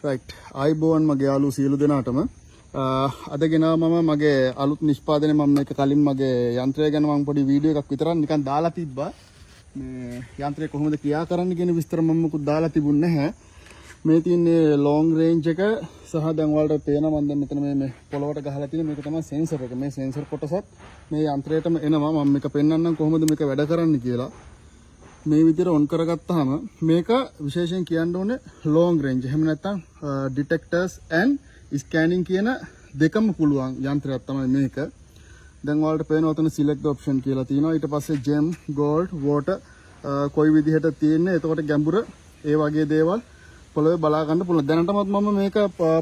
Right ආයිබෝන් මගේ යාළුවෝ සියලු දෙනාටම අද ගෙනාව මම මගේ අලුත් නිෂ්පාදනය මම මේක කලින් මගේ යන්ත්‍රය ගැන මම පොඩි වීඩියෝ එකක් විතරක් නිකන් දාලා තිබ්බා මේ යන්ත්‍රය කොහොමද ක්‍රියා කරන්න කියන විස්තර මම මුකුත් දාලා තිබුණේ නැහැ මේ තියෙන්නේ ලොංග් රේන්ජ් එක සහ දැන් වලට පේනවා මම දැන් මෙතන මේ පොළොවට ගහලා තියෙන මේක තමයි සෙන්සර් එක මේ සෙන්සර් කොටසත් මේ යන්ත්‍රයටම එනවා මම මේක පෙන්වන්නම් කොහොමද මේක වැඩ කරන්නේ කියලා මේ විදිහට ඔන් කරගත්තාම මේක විශේෂයෙන් කියන්න ඕනේ long range එහෙම නැත්නම් detectors and scanning කියන දෙකම පුළුවන් යන්ත්‍රයක් තමයි මේක. දැන් ඔයාලට පේනවා උතන select option කියලා තියෙනවා. ඊට පස්සේ gem, gold, water කොයි විදිහට තියෙන්නේ. එතකොට ගැඹුර ඒ වගේ දේවල් පොළවේ බලා ගන්න පුළුවන්. දැනටමත් මම මේක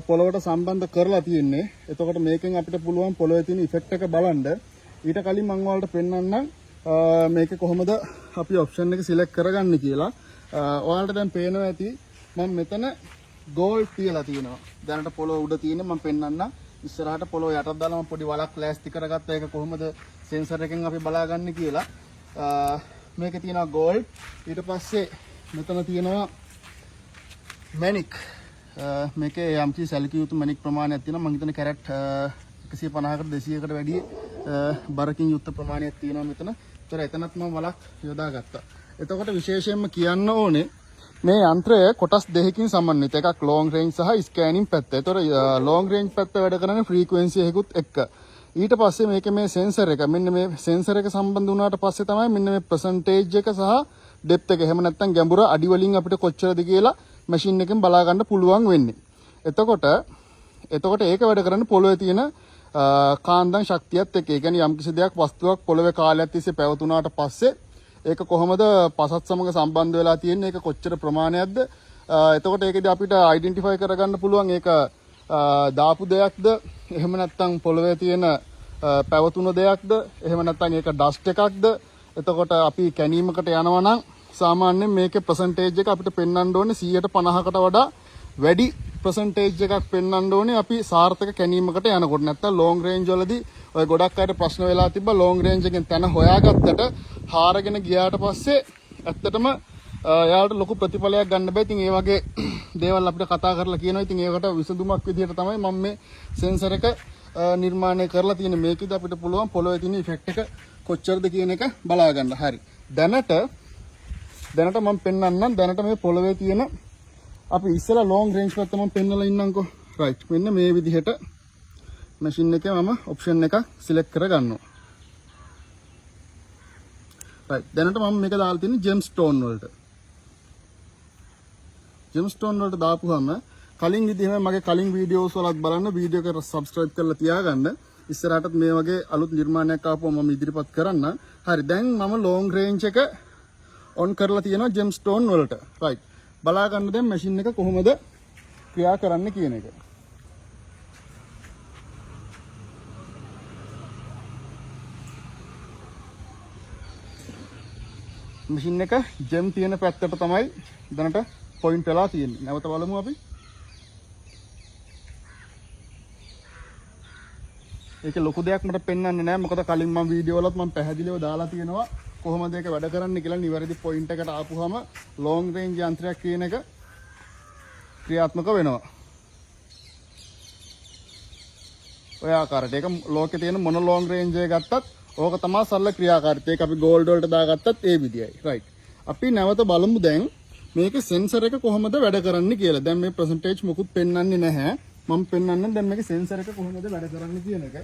පොළවට සම්බන්ධ කරලා තියෙන්නේ. එතකොට මේකෙන් අපිට පුළුවන් පොළවේ තියෙන effect එක බලන්න. ඊට කලින් මම ඔයාලට පෙන්නන්නම් මේක කොහොමද අපි ඔප්ෂන් එක සිලෙක්ට් කරගන්නේ කියලා. ඔයාලට දැන් පේනවා ඇති මම මෙතන ගෝල්ඩ් තියලා තියෙනවා. දැනට පොළොව උඩ තියෙන මම පෙන්නන්න. ඉස්සරහට පොළොව යටට දාලා මම පොඩි වලක් ප්ලාස්ටික් කරගත්තා. ඒක කොහොමද සෙන්සර් එකෙන් අපි බලාගන්නේ කියලා. මේකේ තියෙනවා ගෝල්ඩ්. ඊට පස්සේ මෙතන තියෙනවා මැණික්. මේකේ යම්කි සැලකිය යුතු මැණික් ප්‍රමාණයක් තියෙනවා. මම හිතන්නේ කැරට් 150කට 200කට වැඩි බරකින් යුක්ත ප්‍රමාණයක් තියෙනවා මෙතන. ඒතර එතනත් මම වලක් යොදා ගත්තා. එතකොට විශේෂයෙන්ම කියන්න ඕනේ මේ යන්ත්‍රය කොටස් දෙකකින් සමන්විත. එකක් long range සහ scanning පැත්ත. ඒතර long range පැත්ත වැඩ කරන්නේ frequency එකකුත් එක්ක. ඊට පස්සේ මේකේ මේ sensor එක මෙන්න මේ sensor එක සම්බන්ධ වුණාට පස්සේ තමයි මෙන්න මේ percentage එක සහ depth එක. එහෙම නැත්නම් ගැඹුර අඩි වලින් අපිට කොච්චරද කියලා machine එකෙන් බලා ගන්න පුළුවන් වෙන්නේ. එතකොට ඒක වැඩ කරන්නේ පොළොවේ තියෙන කාන්දන් ශක්තියත් එක්ක. ඒ කියන්නේ යම්කිසි දෙයක් වස්තුවක් පොළවේ කාලයක් තිස්සේ පැවතුනාට පස්සේ ඒක කොහොමද පසත් සමග සම්බන්ධ වෙලා තියෙන්නේ, ඒක කොච්චර ප්‍රමාණයක්ද. එතකොට ඒකදී අපිට අයිඩෙන්ටිෆයි කරගන්න පුළුවන් ඒක දාපු දෙයක්ද, එහෙම නැත්නම් පොළවේ තියෙන පැවතුන දෙයක්ද, එහෙම නැත්නම් ඒක ඩස්ට් එකක්ද. එතකොට අපි කැණීමකට යනවා නම් සාමාන්‍යයෙන් මේකේ percentage එක අපිට පෙන්වන්න ඕනේ 150කට වඩා වැඩි percentage එකක් පෙන්වන්න ඕනේ අපි සාර්ථක කැණීමකට යනකොට. නැත්තම් long range වලදී ඔය ගොඩක් අයට ප්‍රශ්න වෙලා තිබ්බා long range එකෙන් තැන හොයාගත්තට හාරගෙන ගියාට පස්සේ ඇත්තටම එයාලට ලොකු ප්‍රතිඵලයක් ගන්න බෑ. ඉතින් ඒ වගේ දේවල් අපිට කතා කරලා කියනවා. ඉතින් ඒකට විසඳුමක් විදිහට තමයි මම මේ sensor එක නිර්මාණය කරලා තියෙන්නේ. මේකෙද අපිට පුළුවන් පොළොවේ තියෙන effect එක කොච්චරද කියන එක බලා ගන්න. හරි. දැනට මම පෙන්වන්නම් දැනට මේ පොළොවේ තියෙන අපි ඉස්සලා long range පැත්ත මම පෙන්නලා ඉන්නම්කෝ. right. මෙන්න මේ විදිහට machine එකේ මම option එකක් select කරගන්නවා. right. දැනට මම මේක දාලා තියෙන්නේ gemstone වලට. gemstone වලට දාපුවාම කලින් විදිහම මගේ කලින් වීඩියෝස් වලත් බලන්න වීඩියෝ එකට subscribe කරලා තියාගන්න. ඉස්සරහටත් මේ වගේ අලුත් නිර්මාණයක් ආපුවම මම ඉදිරිපත් කරන්න. හරි. දැන් මම long range එක on කරලා තියෙනවා gemstone වලට. right. බලා ගන්න දැන් මැෂින් එක කොහොමද ක්‍රියා කරන්න කියන එක. මැෂින් එක ජෙම් තියෙන පැත්තට තමයි දැනට පොයින්ට් වෙලා තියෙන්නේ. නැවත බලමු අපි. ඒක ලොකු දෙයක් මට පෙන්වන්නේ නැහැ. මොකද කලින් මම වීඩියෝ වලත් මම පැහැදිලිව දාලා තියෙනවා කොහොමද ඒක වැඩ කරන්නේ කියලා. නිවැරදි පොයින්ට් එකට ආපුවාම long range යන්ත්‍රයක් කියන එක ක්‍රියාත්මක වෙනවා. ඔය ආකාරයට ඒක ලෝකේ තියෙන මොන long range එක ගත්තත් ඕක තමයි සරල ක්‍රියාකාරීත්වය. ඒක අපි gold වලට දාගත්තත් ඒ විදියයි. right. අපි නැවත බලමු දැන් මේකේ sensor එක කොහොමද වැඩ කරන්නේ කියලා. දැන් මේ percentage මොකුත් පෙන්වන්නේ නැහැ. මම පෙන්වන්නම් දැන් මේකේ sensor එක කොහොමද වැඩ කරන්නේ කියන එක.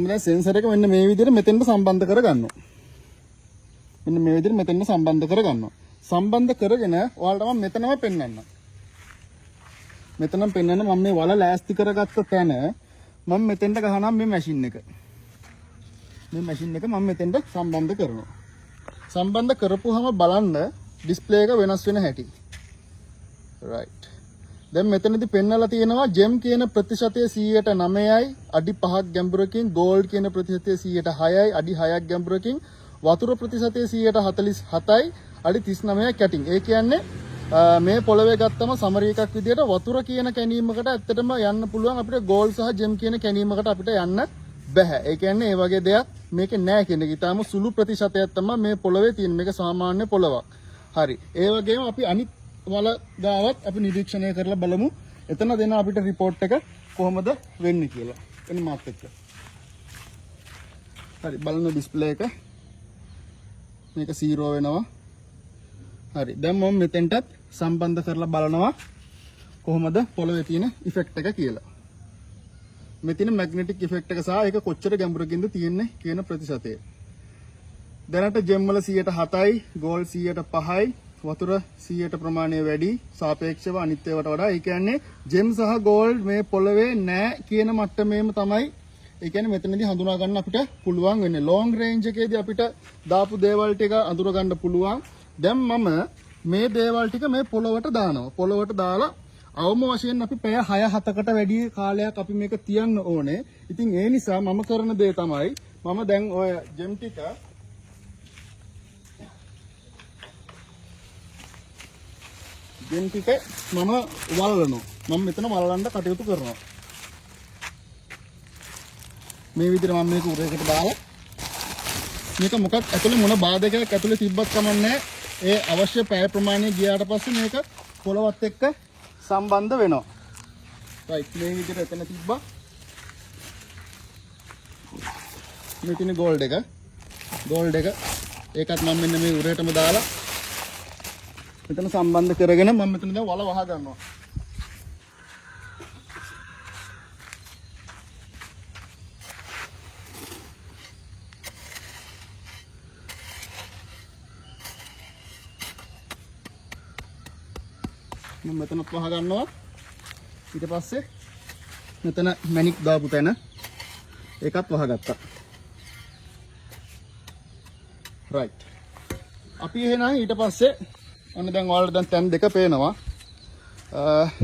මේ sensor එක මෙන්න මේ විදිහට මෙතෙන්ට සම්බන්ධ කරගන්නවා. මෙන්න මේ විදිහට මෙතෙන්ට සම්බන්ධ කරගන්නවා. සම්බන්ධ කරගෙන ඔයාලට මම මෙතනම පෙන්වන්නම්. මෙතනම පෙන්වන්න මම මේ වල ලෑස්ති කරගත්ත තැන මම මෙතෙන්ට ගහනවා මේ මැෂින් එක. මේ මැෂින් එක මම මෙතෙන්ට සම්බන්ධ කරනවා. සම්බන්ධ කරපුවාම බලන්න ඩිස්ප්ලේ එක වෙනස් වෙන හැටි. right. දැන් මෙතනදී පෙන්වලා තියෙනවා gem කියන ප්‍රතිශතය 109යි අඩි 5ක් ගැඹුරකින්, gold කියන ප්‍රතිශතය 106යි අඩි 6ක් ගැඹුරකින්, වතුර ප්‍රතිශතය 147යි අඩි 39ක් කැටින්. ඒ කියන්නේ මේ පොළවේ ගත්තම සමරි එකක් විදිහට වතුර කියන කැණීමකට ඇත්තටම යන්න පුළුවන්. අපිට gold සහ gem කියන කැණීමකට අපිට යන්න බෑ. ඒ කියන්නේ මේ වගේ දෙයක් මේකේ නෑ කියන එක. ඊටාම සුළු ප්‍රතිශතයක් තමයි මේ පොළවේ තියෙන. මේක සාමාන්‍ය පොළවක්. හරි. ඒ වගේම අපි අනිත් වල ගාවත් අපි නිරීක්ෂණය කරලා බලමු. එතන දෙන අපිට report එක කොහොමද වෙන්නේ කියලා. එන්න මාත් එක්ක. හරි බලන්න ඩිස්ප්ලේ එක. මේක 0 වෙනවා. හරි. දැන් මම මෙතෙන්ටත් සම්බන්ධ කරලා බලනවා කොහොමද පොළවේ තියෙන ඉෆෙක්ට් එක කියලා. මේ තියෙන මැග්නටික් ඉෆෙක්ට් එක සහ ඒක කොච්චර ගැඹුරකින්ද තියෙන්නේ කියන ප්‍රතිශතය. දැනට ජෙම් වල 107යි, ගෝල්ඩ් 105යි, වතුර 100ට ප්‍රමාණය වැඩි සාපේක්ෂව අනිත් ඒවාට වඩා. ඒ කියන්නේ ජෙම් සහ ගෝල්ඩ් මේ පොළවේ නැහැ කියන මට්ටමේම තමයි. ඒ කියන්නේ මෙතනදී හඳුනා ගන්න අපිට පුළුවන් වෙන්නේ. ලොං රේන්ජ් එකේදී අපිට දාපු දේවල් ටික අඳුර ගන්න පුළුවන්. දැන් මම මේ දේවල් ටික මේ පොළවට දානවා. පොළවට දාලා අවම වශයෙන් අපි පැය 6-7කට වැඩි කාලයක් අපි මේක තියන්න ඕනේ. ඉතින් ඒ නිසා මම කරන දේ තමයි මම දැන් ඔය ජෙම් ටික මම වලලනවා. මම මෙතන වලලන්න කටයුතු කරනවා. මේ විදිහට මම මේක උරේකට දාලා මේක මොකක් ඇතුලේ මොන බාධකයක් ඇතුලේ තිබ්බත් කමන්නේ. ඒ අවශ්‍ය පැය ප්‍රමාණය ගියාට පස්සේ මේක පොළවත් එක්ක සම්බන්ධ වෙනවා. රයිට් මේ විදිහට එතන තිබ්බා. මේ තියෙන ගෝල්ඩ් එක. ඒකත් මම මෙන්න මේ උරේටම දාලා මෙතන සම්බන්ධ කරගෙන මම මෙතන දැන් වල වහ ගන්නවා. මම මෙතනත් වහ ගන්නවා. ඊට පස්සේ මෙතන මැණික් දාපු තැන ඒකත් වහගත්තා. රයිට්. අපි එහෙනම් ඊට පස්සේ ඔන්න දැන් ඔයාලට දැන් තැන් දෙක පේනවා.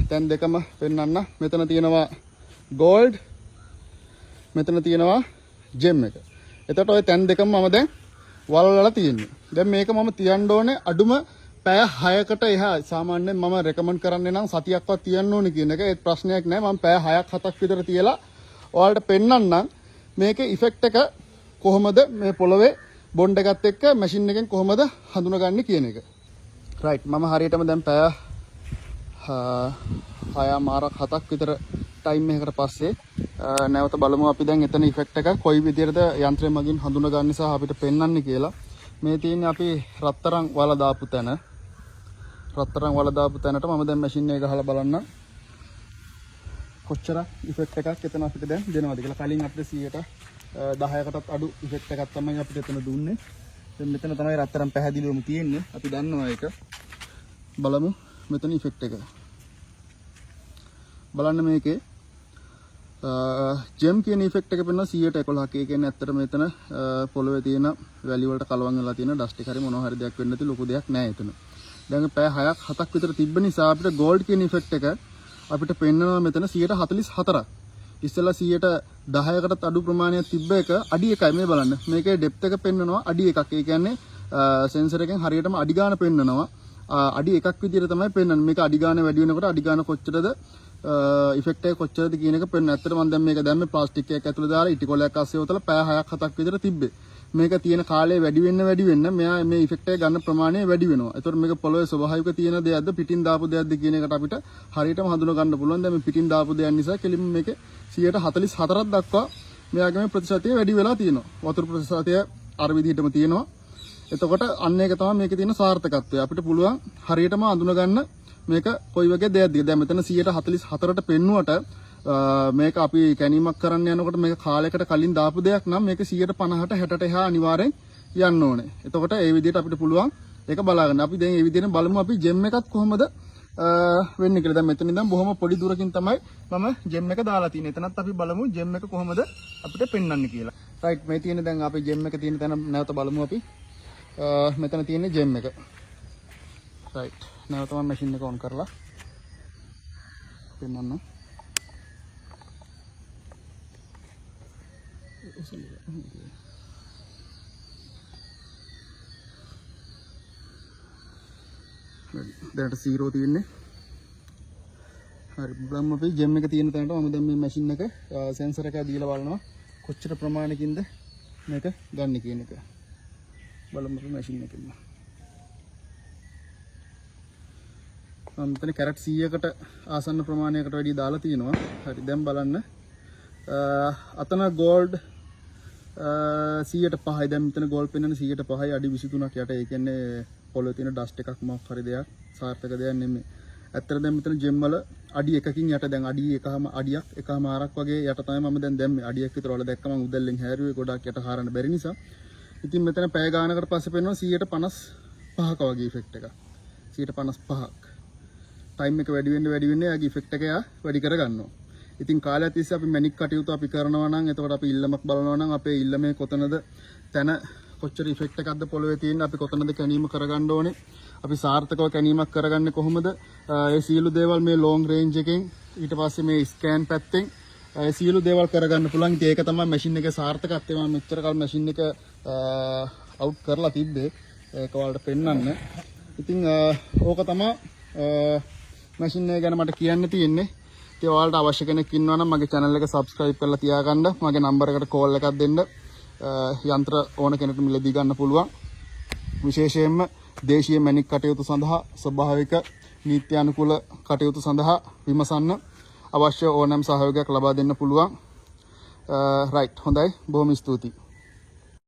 තැන් දෙකම පෙන්වන්න. මෙතන තියෙනවා ගෝල්ඩ්. මෙතන තියෙනවා ජෙම් එක. එතකොට ওই තැන් දෙකම මම දැන් වලවලා තියෙන්නේ. දැන් මේක මම තියන්න ඕනේ අඩුම පැය 6කට එහා. සාමාන්‍යයෙන් මම රෙකමන්ඩ් කරන්නේ නම් සතියක්වත් තියන්න ඕනේ කියන එක. ඒත් ප්‍රශ්නයක් නැහැ. මම පැය 6ක් 7ක් විතර තියලා ඔයාලට පෙන්වන්නම් මේකේ ඉෆෙක්ට් එක කොහොමද මේ පොළවේ බොන්ඩ් එකත් එක්ක මැෂින් එකෙන් කොහොමද හඳුනගන්නේ කියන එක. රයිට් මම හරියටම දැන් පැය 6-7ක් විතර ටයිම් එකකට පස්සේ නැවත බලමු අපි දැන් එතන ඉෆෙක්ට් එක කොයි විදිහටද යන්ත්‍රය මගින් හඳුනගන්නේ සහ අපිට පෙන්වන්නේ කියලා. මේ තියෙන්නේ අපි රත්තරන් වල දාපු තැන. රත්තරන් වල දාපු තැනට මම දැන් මැෂින් එක ගහලා බලන්න කොච්චර ඉෆෙක්ට් එකක් එතන අපිට දැන් දෙනවද කියලා. කලින් අපිට 10%කටත් අඩු ඉෆෙක්ට් එකක් තමයි අපිට එතන දුන්නේ. දැන් මෙතන තමයි රත්තරන් පැහැදිලිවම තියෙන්නේ. අපි දන්නවා ඒක. බලමු මෙතන ඉෆෙක්ට් එක. බලන්න මේකේ ජෙම් කියන ඉෆෙක්ට් එක පෙන්වන 111ක. ඒ කියන්නේ ඇත්තට මෙතන පොළවේ තියෙන වැලි වලට කලවම් වෙලා තියෙන ඩස්ට් එක හරි මොනවා හරි දෙයක් වෙන්න නැති ලොකු දෙයක් නෑ එතන. දැන් පැය 6ක් 7ක් විතර තිබ්බ නිසා අපිට ගෝල්ඩ් කියන ඉෆෙක්ට් එක අපිට පෙන්වනවා මෙතන 144ක්. ඉස්සෙල්ලා 10%කටත් අඩු ප්‍රමාණයක් තිබ්බ එක අඩි 1යි මේ බලන්න. මේකේ ඩෙප්ත් එක පෙන්වනවා අඩි 1ක්. ඒ කියන්නේ සෙන්සර් එකෙන් හරියටම අඩි ගාන පෙන්වනවා. අඩි 1ක් විදිහට තමයි පෙන්වන්නේ. මේක අඩි ගාන වැඩි වෙනකොට අඩි ගාන කොච්චරද ඉෆෙක්ට් එක කොච්චරද කියන එක පෙන්වන. ඇත්තට මම දැන් මේක දැම්මේ ප්ලාස්ටික් එකක් ඇතුළේ දාලා ඉටි කොලයක් අස්සේ උතලා පැය 6ක් 7ක් විතර තිබ්බේ. මේක තියෙන කාලේ වැඩි වෙන්න මෙයා මේ ඉෆෙක්ට් එක ගන්න ප්‍රමාණය වැඩි වෙනවා. ඒතකොට මේක පොළවේ ස්වභාවික තියෙන දෙයක්ද පිටින් දාපු දෙයක්ද කියන එකට අපිට හරියටම හඳුනා ගන්න පුළුවන්. දැන් මේ පිටින් දාපු දෙයක් නිසා කෙලින්ම මේකේ 144ක් දක්වා මෙයාගේ මේ ප්‍රතිශතය වැඩි වෙලා තියෙනවා. වතුර ප්‍රතිශතය අර විදිහටම තියෙනවා. එතකොට අන්න ඒක තමයි මේකේ තියෙන සාර්ථකත්වය. අපිට පුළුවන් හරියටම අඳුන ගන්න මේක කොයි වගේ දෙයක්ද. දැන් මෙතන 144ට පෙන්නුවට මේක අපි කැණීමක් කරන්න යනකොට මේක කාලයකට කලින් දාපු දෙයක් නම් මේක 150ට 60ට එහා අනිවාර්යෙන් යන්න ඕනේ. එතකොට ඒ විදිහට අපිට පුළුවන් ඒක බලාගන්න. අපි දැන් මේ විදිහට බලමු අපි ජෙම් එකත් කොහොමද වෙන්නේ කියලා. දැන් මෙතන ඉඳන් බොහොම පොඩි දුරකින් තමයි මම ජෙම් එක දාලා තියෙන්නේ. එතනත් අපි බලමු ජෙම් එක කොහොමද අපිට පෙන්වන්නේ කියලා. රයිට් මේ තියෙන දැන් අපි ජෙම් එක තියෙන තැන නැවත බලමු අපි. මෙතන තියෙන්නේ ජෙම් එක. රයිට් නැවත මම මැෂින් එක ඔන් කරලා පෙන්වන්න. දැනට 0 තියෙන්නේ. හරි බලමු අපි ජෙම් එක තියෙන තැනට මම දැන් මේ මැෂින් එක සෙන්සර් එක දීලා බලනවා කොච්චර ප්‍රමාණයකින්ද මේක ගන්න කියන එක. බලමු අපි මැෂින් එකෙන්. මම මෙතන කැරට් 100කට ආසන්න ප්‍රමාණයකට වැඩි දාලා තිනවා. හරි දැන් බලන්න. අතන ගෝල්ඩ් 105යි. දැන් මෙතන ගෝල්ඩ් පෙන්වන 105යි අඩි 23ක් යට. ඒ කියන්නේ පොළොවේ තියෙන ඩස්ට් එකක් මොකක් හරි දෙයක් සාර්ථක දෙයක් නෙමෙයි. ඇත්තට දැන් මෙතන ජෙම් වල අඩි 1කින් යට දැන් අඩි 1.5ක් වගේ යට තමයි මම දැන් දැම්මේ. අඩියක් විතර වල දැක්ක මම උදැල්ලෙන් හැරුවේ ගොඩක් යට හරන්න බැරි නිසා. ඉතින් මෙතන පැය ගානකට පස්සේ පෙන්වනවා 155ක වගේ ඉෆෙක්ට් එකක්. 155ක්. ටයිම් එක වැඩි වෙන්න යාගේ ඉෆෙක්ට් එක යා වැඩි කරගන්නවා. ඉතින් කාලය තිස්සේ අපි මැනික් කටයුතු අපි කරනවා නම් එතකොට අපි ඉල්ලමක් බලනවා නම් අපේ ඉල්ලමේ කොතනද තැන කොච්චර ඉෆෙක්ට් එකක්ද පොළවේ තියෙන අපි කොතනද කැණීම කරගන්න ඕනේ. අපි සාර්ථකව කැණීමක් කරගන්නේ කොහොමද? ඒ සියලු දේවල් මේ ලොන්ග් රේන්ජ් එකෙන් ඊට පස්සේ මේ ස්කෑන් පැත්තෙන් ඒ සියලු දේවල් කරගන්න පුළුවන්. ඉතින් ඒක තමයි මැෂින් එකේ සාර්ථකත්වය. මම මෙච්චර කල් මැෂින් එක අවුට් කරලා තිබ්බේ. ඒක වලට පෙන්වන්න. ඉතින් ඕක තමයි මැෂින් එක ගැන මට කියන්න තියෙන්නේ. ඉතින් ඔයාලට අවශ්‍ය කෙනෙක් ඉන්නවා නම් මගේ channel එක subscribe කරලා තියාගන්න. මගේ number එකට call එකක් දෙන්න. යන්ත්‍ර ඕන කෙනෙකුට මිලදී ගන්න පුළුවන්. විශේෂයෙන්ම දේශීය මැණික් කටයුතු සඳහා ස්වභාවික නීත්‍යානුකූල කටයුතු සඳහා විමසන්න අවශ්‍ය ඕනෑම සහයෝගයක් ලබා දෙන්න පුළුවන්. රයිට් හොඳයි බොහොම ස්තුතියි.